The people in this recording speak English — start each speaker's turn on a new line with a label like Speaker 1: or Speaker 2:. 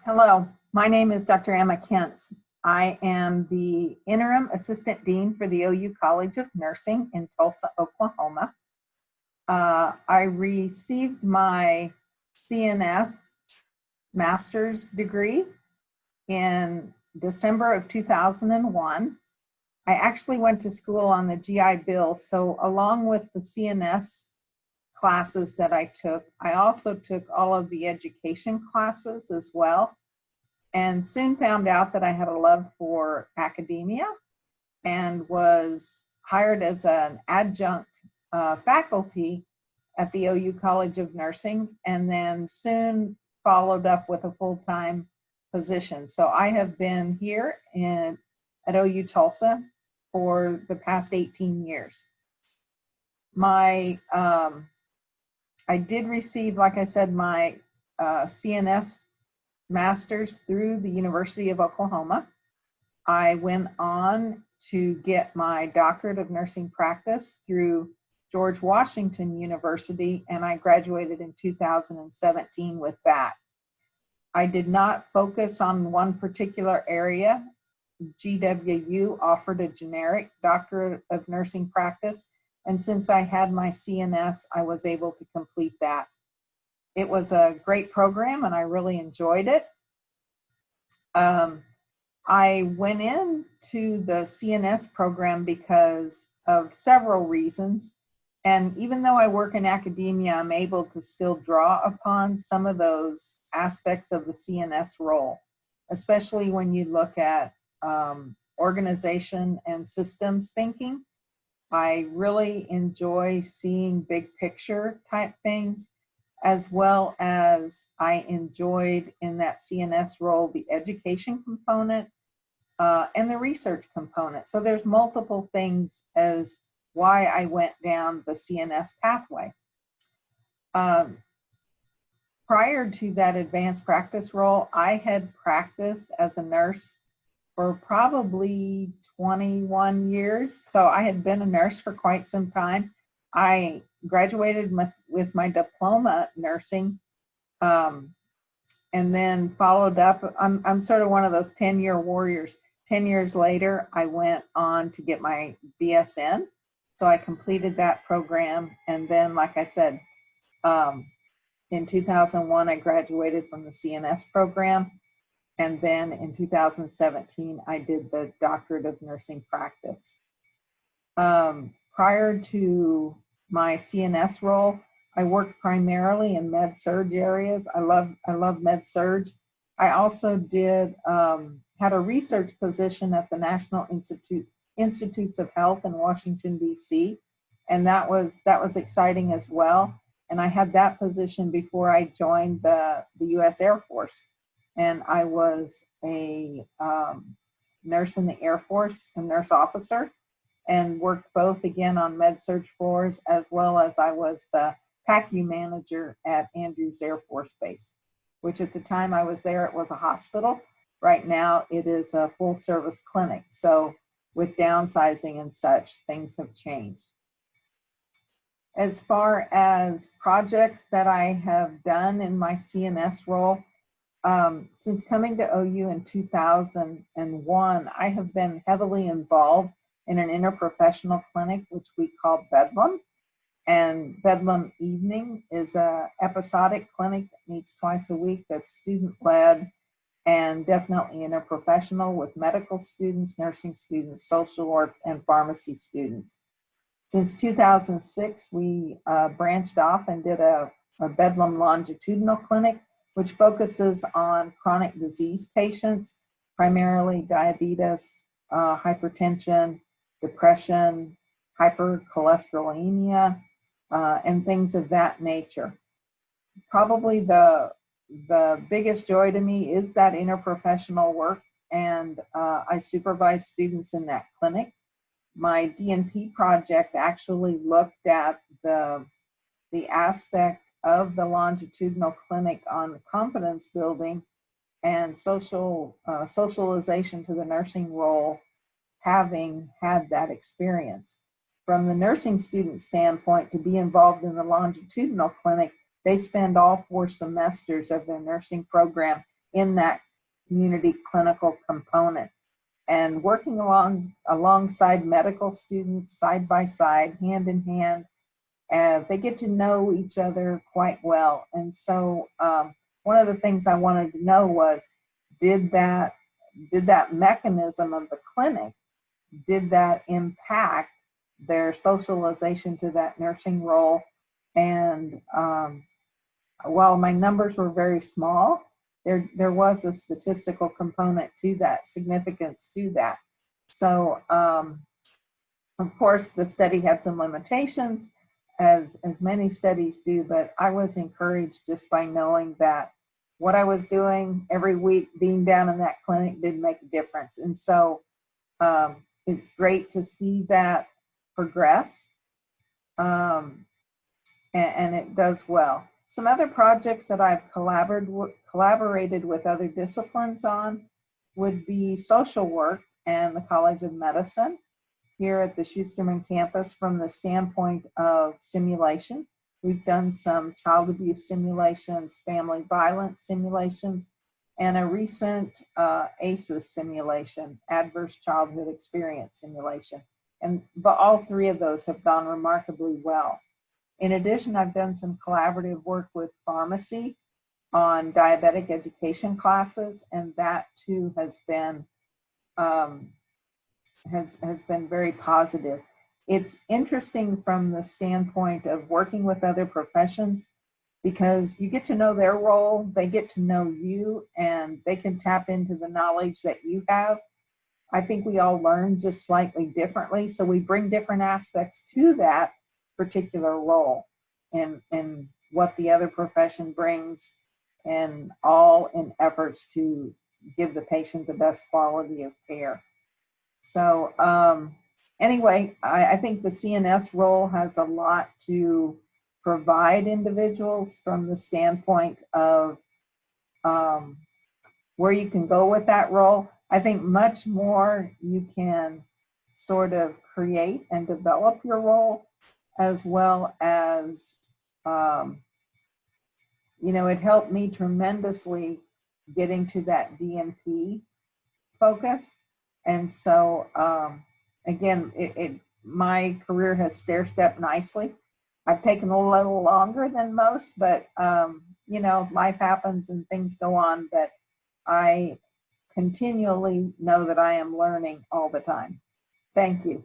Speaker 1: Hello, my name is Dr. Emma Kientz. I am the Interim Assistant Dean for the OU College of Nursing in Tulsa, Oklahoma. I received my CNS master's degree in December of 2001. I actually went to school on the GI Bill, so along with the CNS classes that I took, I also took all of the education classes as well, and soon found out that I had a love for academia and was hired as an adjunct faculty at the OU College of Nursing, and then soon followed up with a full-time position. So I have been here at OU Tulsa for the past 18 years. I did receive, like I said, my CNS master's through the University of Oklahoma. I went on to get my doctorate of nursing practice through George Washington University, and I graduated in 2017 with that. I did not focus on one particular area. GWU offered a generic doctorate of nursing practice, and since I had my CNS, I was able to complete that. It was a great program, and I really enjoyed it. I went into the CNS program because of several reasons. And even though I work in academia, I'm able to still draw upon some of those aspects of the CNS role, especially when you look at organization and systems thinking. I really enjoy seeing big picture type things, as well as I enjoyed in that CNS role the education component and the research component. So there's multiple things as why I went down the CNS pathway. Prior to that advanced practice role, I had practiced as a nurse for probably 21 years. So I had been a nurse for quite some time. I graduated with my diploma nursing, and then followed up. I'm sort of one of those 10-year warriors. 10 years later, I went on to get my BSN. So I completed that program. And then, like I said, in 2001, I graduated from the CNS program. And then in 2017, I did the doctorate of nursing practice. Prior to my CNS role, I worked primarily in med-surg areas. I love med-surg. I also had a research position at the National Institutes of Health in Washington, D.C., and that was exciting as well. And I had that position before I joined the U.S. Air Force. And I was a nurse in the Air Force, a nurse officer, and worked both again on med-surg floors, as well as I was the PACU manager at Andrews Air Force Base, which at the time I was there, it was a hospital. Right now, it is a full-service clinic. So with downsizing and such, things have changed. As far as projects that I have done in my CNS role, since coming to OU in 2001, I have been heavily involved in an interprofessional clinic, which we call Bedlam. And Bedlam Evening is an episodic clinic that meets twice a week that's student-led and definitely interprofessional with medical students, nursing students, social work, and pharmacy students. Since 2006, we branched off and did a Bedlam longitudinal clinic, which focuses on chronic disease patients, primarily diabetes, hypertension, depression, hypercholesterolemia, and things of that nature. Probably the biggest joy to me is that interprofessional work, and I supervise students in that clinic. My DNP project actually looked at the aspect of the longitudinal clinic on confidence building and socialization to the nursing role, having had that experience. From the nursing student standpoint, to be involved in the longitudinal clinic, they spend all 4 semesters of their nursing program in that community clinical component. And working alongside medical students side by side, hand in hand, they get to know each other quite well. And so one of the things I wanted to know was, did that mechanism of the clinic, did that impact their socialization to that nursing role? And while my numbers were very small, there was a statistical component to that, significance to that. So of course the study had some limitations, as many studies do, but I was encouraged just by knowing that what I was doing every week, being down in that clinic, did make a difference. And so it's great to see that progress, and it does well. Some other projects that I've collaborated with other disciplines on would be social work and the College of Medicine here at the Schusterman campus from the standpoint of simulation. We've done some child abuse simulations, family violence simulations, and a recent ACEs simulation, adverse childhood experience simulation. But all three of those have gone remarkably well. In addition, I've done some collaborative work with pharmacy on diabetic education classes, and that too has been very positive. It's interesting from the standpoint of working with other professions, because you get to know their role, they get to know you, and they can tap into the knowledge that you have. I think we all learn just slightly differently, so we bring different aspects to that particular role, and what the other profession brings, and all in efforts to give the patient the best quality of care. So anyway, I think the CNS role has a lot to provide individuals from the standpoint of where you can go with that role. I think much more you can sort of create and develop your role, as well as, it helped me tremendously getting to that DNP focus. And so, again, my career has stair-stepped nicely. I've taken a little longer than most, but, life happens and things go on, but I continually know that I am learning all the time. Thank you.